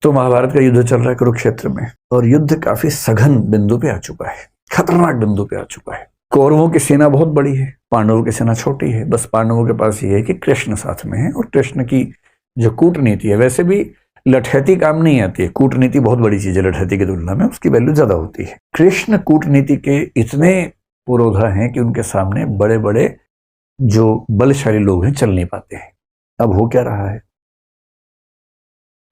तो महाभारत का युद्ध चल रहा है कुरुक्षेत्र में, और युद्ध काफी सघन बिंदु पे आ चुका है, खतरनाक बिंदु पे आ चुका है। कौरवों की सेना बहुत बड़ी है, पांडवों की सेना छोटी है। बस पांडवों के पास ये है कि कृष्ण साथ में है, और कृष्ण की जो कूटनीति है, वैसे भी लठैती काम नहीं आती है, कूटनीति बहुत बड़ी चीज है लठैती की तुलना में, उसकी वैल्यू ज्यादा होती है। कृष्ण कूटनीति के इतने पुरोधा हैं कि उनके सामने बड़े बड़े जो बलशाली लोग हैं चल नहीं पाते हैं। अब हो क्या रहा है?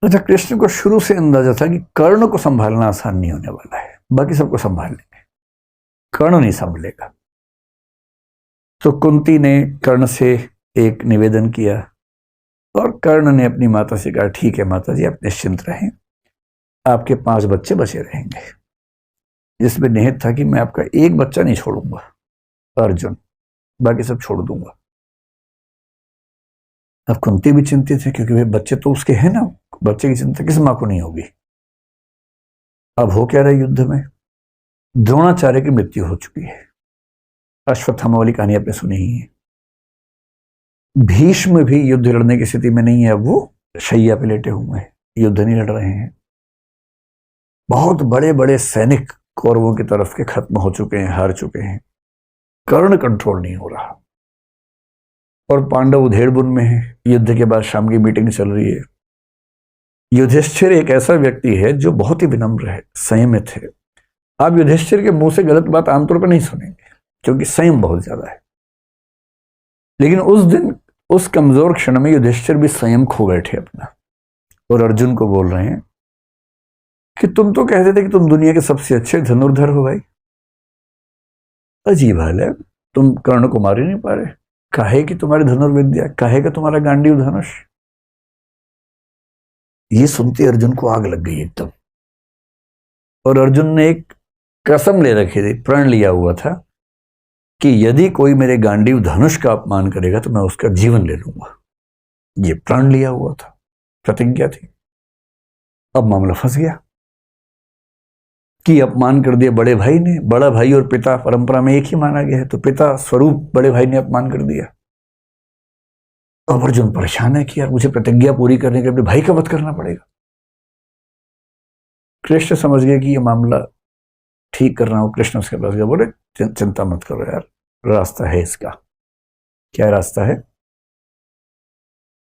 अच्छा, कृष्ण को शुरू से अंदाजा था कि कर्ण को संभालना आसान नहीं होने वाला है, बाकी सबको संभाल लेंगे, कर्ण नहीं संभलेगा। तो कुंती ने कर्ण से एक निवेदन किया, और कर्ण ने अपनी माता से कहा, ठीक है माता जी, आप निश्चिंत रहें, आपके 5 बच्चे बचे रहेंगे। जिसमें निहित था कि मैं आपका एक बच्चा नहीं छोड़ूंगा, अर्जुन, बाकी सब छोड़ दूंगा। अब कुंती भी चिंतित है, क्योंकि वे बच्चे तो उसके हैं ना, बच्चे की चिंता किस मां को नहीं होगी। अब हो क्या रहा है युद्ध में? द्रोणाचार्य की मृत्यु हो चुकी है, अश्वत्थामा वाली कहानी आपने सुनी ही है। भीष्म भी युद्ध लड़ने की स्थिति में नहीं है, अब वो शैया पे लेटे हुए हैं, युद्ध नहीं लड़ रहे हैं। बहुत बड़े बड़े सैनिक कौरवों की तरफ के खत्म हो चुके हैं, हार चुके हैं। कर्ण कंट्रोल नहीं हो रहा, और पांडव उधेड़बुन में है। युद्ध के बाद शाम की मीटिंग चल रही है। युधिष्ठिर एक ऐसा व्यक्ति है जो बहुत ही विनम्र है, संयमित है। आप युधिष्ठिर के मुंह से गलत बात आमतौर पर नहीं सुनेंगे, क्योंकि संयम बहुत ज्यादा है। लेकिन उस दिन उस कमजोर क्षण में युधिष्ठिर भी संयम खो बैठे अपना, और अर्जुन को बोल रहे हैं कि तुम तो कहते थे कि तुम दुनिया के सबसे अच्छे धनुर्धर हो भाई, अजीब हाल है, तुम कर्ण को मार ही नहीं पा रहे। काहे कि तुम्हारी धनुर्विद्या, काहे का तुम्हारा गांडीव धनुष। ये सुनते अर्जुन को आग लग गई एकदम, और अर्जुन ने एक कसम ले रखी थी, प्रण लिया हुआ था कि यदि कोई मेरे गांडीव धनुष का अपमान करेगा तो मैं उसका जीवन ले लूंगा। ये प्रण लिया हुआ था, प्रतिज्ञा थी। अब मामला फंस गया कि अपमान कर दिया बड़े भाई ने। बड़ा भाई और पिता परंपरा में एक ही माना गया है, तो पिता स्वरूप बड़े भाई ने अपमान कर दिया। अब अर्जुन परेशान है कि यार मुझे प्रतिज्ञा पूरी करने के लिए अपने भाई का वध करना पड़ेगा। कृष्ण समझ गए कि ये मामला ठीक कर रहा हूं। कृष्ण उसके पास गया, बोले चिंता मत करो यार, रास्ता है इसका। क्या रास्ता है?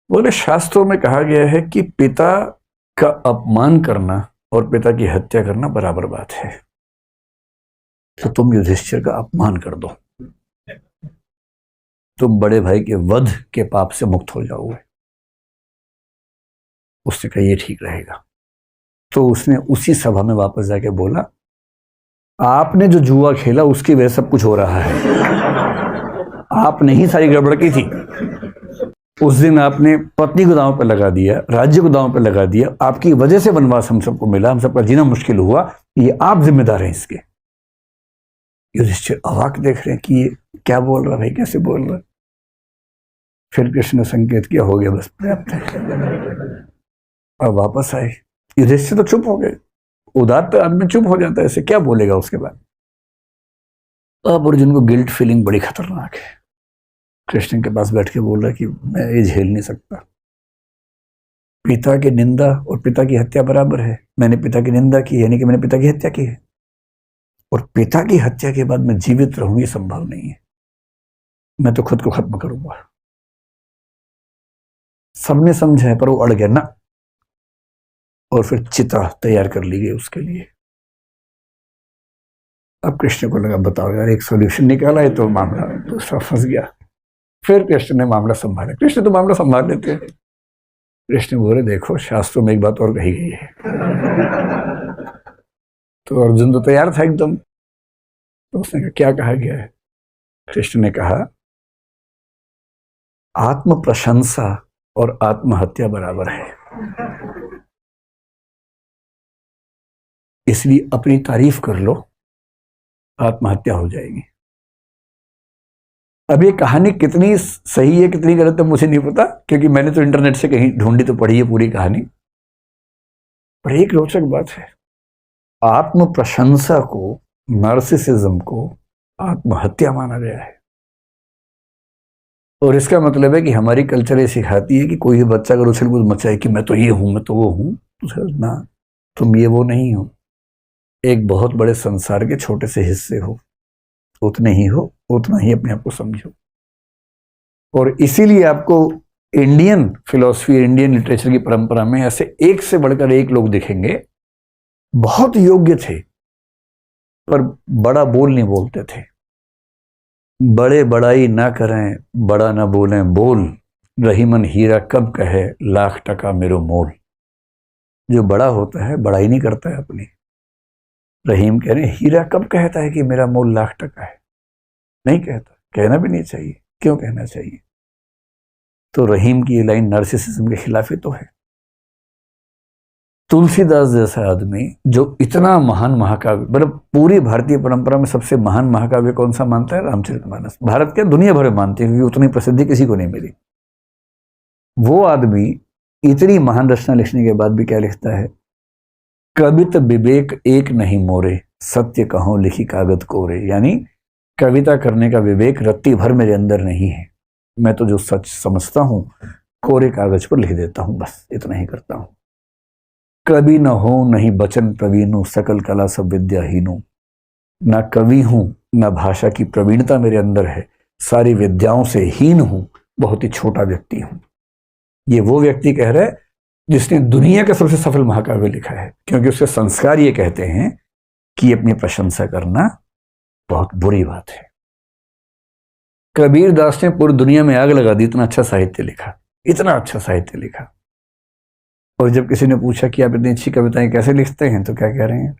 बोले शास्त्रों में कहा गया है कि पिता का अपमान करना और पिता की हत्या करना बराबर बात है। तो तुम युधिष्ठिर का अपमान कर दो, तुम बड़े भाई के वध के पाप से मुक्त हो जाओगे। उसने कहा ये ठीक रहेगा। तो उसने उसी सभा में वापस जाके बोला, आपने जो जुआ खेला उसकी वजह सब कुछ हो रहा है। आपने ही सारी गड़बड़ की थी। उस दिन आपने पत्नी को दांव पर लगा दिया, राज्य को दांव पर लगा दिया, आपकी वजह से वनवास हम सबको मिला, हम सबका जीना मुश्किल हुआ, ये आप जिम्मेदार हैं इसके। युधिष्ठिर अवाक देख रहे हैं कि ये क्या बोल रहा भाई, कैसे बोल रहा। फिर कृष्ण ने संकेत किया, हो गया बस पर्याप्त है। अब वापस आए। युधिष्ठिर तो चुप हो गए। उदात्त आदमी चुप हो जाता है, ऐसे क्या बोलेगा उसके बाद। अब अर्जुन को गिल्ट फीलिंग बड़ी खतरनाक है। कृष्ण के पास बैठ के बोल रहा है कि मैं ये झेल नहीं सकता। पिता की निंदा और पिता की हत्या बराबर है। मैंने पिता की निंदा की, यानी कि मैंने पिता की हत्या की है, और पिता की हत्या के बाद मैं जीवित रहूं ये संभव नहीं है। मैं तो खुद को खत्म करूंगा। सबने समझा है, पर वो अड़ गया ना, और फिर चिता तैयार कर ली गई उसके लिए। अब कृष्ण को लगा बताओ यार, एक सॉल्यूशन निकाला है तो मामला दूसरा फंस गया। फिर कृष्ण ने मामला संभाला। कृष्ण तो मामला संभाल लेते हैं। कृष्ण बोले देखो, शास्त्रों में एक बात और कही गई है। तो अर्जुन तो तैयार था एकदम। तो उसने कहा क्या कहा गया है? कृष्ण ने कहा आत्म प्रशंसा और आत्महत्या बराबर है, इसलिए अपनी तारीफ कर लो, आत्महत्या हो जाएगी। अब ये कहानी कितनी सही है कितनी गलत है मुझे नहीं पता, क्योंकि मैंने तो इंटरनेट से कहीं ढूंढी तो पढ़ी है पूरी कहानी। पर एक रोचक बात है, आत्म प्रशंसा को, नार्सिसिज्म को आत्महत्या माना गया है। और इसका मतलब है कि हमारी कल्चर ये सिखाती है कि कोई भी बच्चा अगर उछल कूद मचाए कि मैं तो ये हूं, मैं तो वो हूं, ना, तुम ये वो नहीं हो, एक बहुत बड़े संसार के छोटे से हिस्से हो, उतने ही हो, उतना ही अपने आप को समझो। और इसीलिए आपको इंडियन फिलॉसफी, इंडियन लिटरेचर की परंपरा में ऐसे एक से बढ़कर एक लोग दिखेंगे, बहुत योग्य थे पर बड़ा बोल नहीं बोलते थे। बड़े बड़ाई ना करें, बड़ा ना बोलें बोल, रहीमन हीरा कब कहे लाख टका मेरो मोल। जो बड़ा होता है बड़ाई नहीं करता है अपनी। रहीम कह रहे हीरा कब कहता है कि मेरा मोल लाख टका है, नहीं कहता, कहना भी नहीं चाहिए। क्यों कहना चाहिए? तो रहीम की ये लाइन नार्सिसिज्म के खिलाफ ही तो है। तुलसीदास जैसा आदमी जो इतना महान महाकाव्य, मतलब पूरी भारतीय परंपरा में सबसे महान महाकाव्य कौन सा मानता है? रामचरितमानस। भारत के दुनिया भर में मानते हैं क्योंकि उतनी प्रसिद्धि किसी को नहीं मिली। वो आदमी इतनी महान रचना लिखने के बाद भी क्या लिखता है? कवित विवेक एक नहीं मोरे, सत्य कहो लिखी कागज कोरे। यानी कविता करने का विवेक रत्ती भर मेरे अंदर नहीं है, मैं तो जो सच समझता हूं कोरे कागज पर लिख देता हूं, बस इतना ही करता हूं। कवि न हो नहीं बचन प्रवीणु, सकल कला सब विद्याहीनु। ना कवि हूं ना भाषा की प्रवीणता मेरे अंदर है, सारी विद्याओं से हीन हूं, बहुत ही छोटा व्यक्ति हूं। ये वो व्यक्ति कह रहा है जिसने दुनिया का सबसे सफल महाकाव्य लिखा है, क्योंकि उसके संस्कार ये कहते हैं कि अपनी प्रशंसा करना बहुत बुरी बात है। कबीर दास ने पूरी दुनिया में आग लगा दी, इतना अच्छा साहित्य लिखा, इतना अच्छा साहित्य लिखा। और जब किसी ने पूछा कि आप इतनी अच्छी कविताएं कैसे लिखते हैं, तो क्या कह रहे हैं?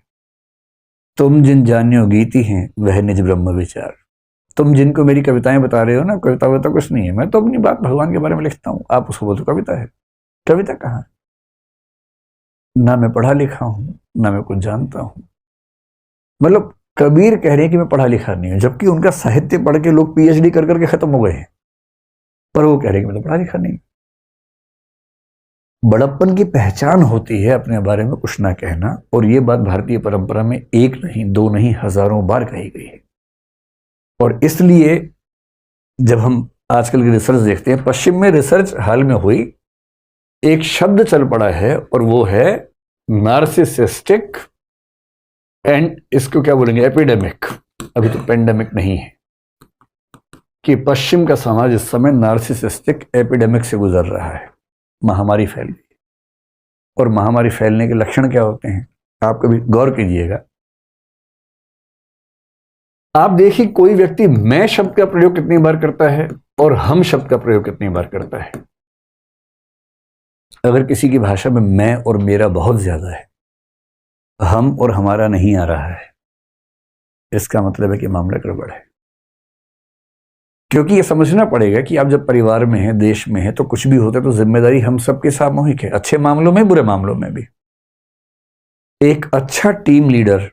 तुम जिन जान्यो गीति हैं वह निज ब्रह्म विचार। तुम जिनको मेरी कविताएं बता रहे हो ना, कविता वविता कुछ नहीं है, मैं तो अपनी बात भगवान के बारे में लिखता हूं। आप उसको बोलते कविता है? कविता कहाँ? ना मैं पढ़ा लिखा हूं, ना मैं कुछ जानता हूं। मतलब कबीर कह रहे हैं कि मैं पढ़ा लिखा नहीं हूं, जबकि उनका साहित्य पढ़ के लोग पीएचडी कर करके खत्म हो गए हैं, पर वो कह रहे हैं कि मैं तो पढ़ा लिखा नहीं। बड़प्पन की पहचान होती है अपने बारे में कुछ ना कहना, और ये बात भारतीय परंपरा में एक नहीं, दो नहीं, हजारों बार कही गई है। और इसलिए जब हम आजकल की रिसर्च देखते हैं, पश्चिम में रिसर्च हाल में हुई, एक शब्द चल पड़ा है और वो है नार्सिसिस्टिक एंड, इसको क्या बोलेंगे, एपिडेमिक। अभी तो पेंडेमिक नहीं है, कि पश्चिम का समाज इस समय नार्सिसिस्टिक एपिडेमिक से गुजर रहा है। महामारी फैल गई। और महामारी फैलने के लक्षण क्या होते हैं, आप कभी गौर कीजिएगा। आप देखिए कोई व्यक्ति मैं शब्द का प्रयोग कितनी बार करता है और हम शब्द का प्रयोग कितनी बार करता है। अगर किसी की भाषा में मैं और मेरा बहुत ज्यादा है, हम और हमारा नहीं आ रहा है, इसका मतलब है कि मामला गड़बड़ है। क्योंकि ये समझना पड़ेगा कि आप जब परिवार में हैं, देश में हैं, तो कुछ भी होता है तो जिम्मेदारी हम सबकी सामूहिक है, अच्छे मामलों में, बुरे मामलों में भी। एक अच्छा टीम लीडर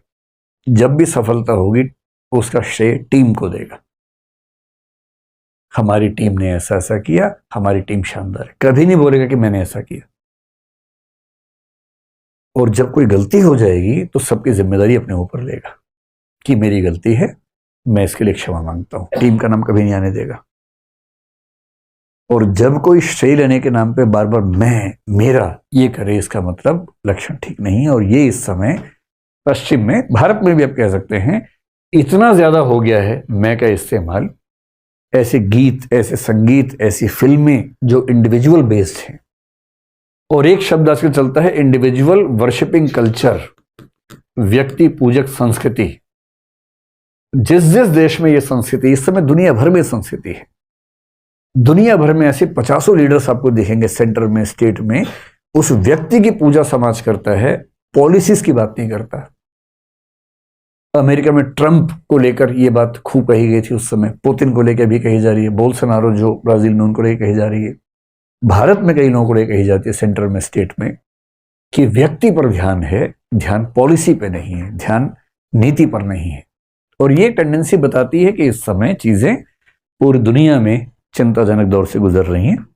जब भी सफलता होगी उसका श्रेय टीम को देगा। हमारी टीम ने ऐसा ऐसा किया, हमारी टीम शानदार है, कभी नहीं बोलेगा कि मैंने ऐसा किया। और जब कोई गलती हो जाएगी तो सबकी जिम्मेदारी अपने ऊपर लेगा कि मेरी गलती है, मैं इसके लिए क्षमा मांगता हूं, टीम का नाम कभी नहीं आने देगा। और जब कोई श्रेय लेने के नाम पे बार बार मैं, मेरा ये करे, इसका मतलब लक्षण ठीक नहीं है। और ये इस समय पश्चिम में, भारत में भी आप कह सकते हैं, इतना ज्यादा हो गया है मैं का इस्तेमाल। ऐसे गीत, ऐसे संगीत, ऐसी फिल्में जो इंडिविजुअल बेस्ड हैं, और एक शब्द आजकल चलता है इंडिविजुअल वर्शिपिंग कल्चर, व्यक्ति पूजक संस्कृति। जिस जिस देश में यह संस्कृति, इस समय दुनिया भर में संस्कृति है, दुनिया भर में ऐसे 50 लीडर्स आपको दिखेंगे सेंटर में, स्टेट में, उस व्यक्ति की पूजा समाज करता है, पॉलिसीज की बात नहीं करता। अमेरिका में ट्रंप को लेकर यह बात खूब कही गई थी उस समय, पुतिन को लेकर भी कही जा रही है, बोल्सोनारो जो ब्राजील में, उनको लेकर कही जा रही है, भारत में कई लोगों को लेकर कही जाती है सेंटर में, स्टेट में, कि व्यक्ति पर ध्यान है, ध्यान पॉलिसी पे नहीं है, ध्यान नीति पर नहीं है। और ये टेंडेंसी बताती है कि इस समय चीजें पूरी दुनिया में चिंताजनक दौर से गुजर रही हैं।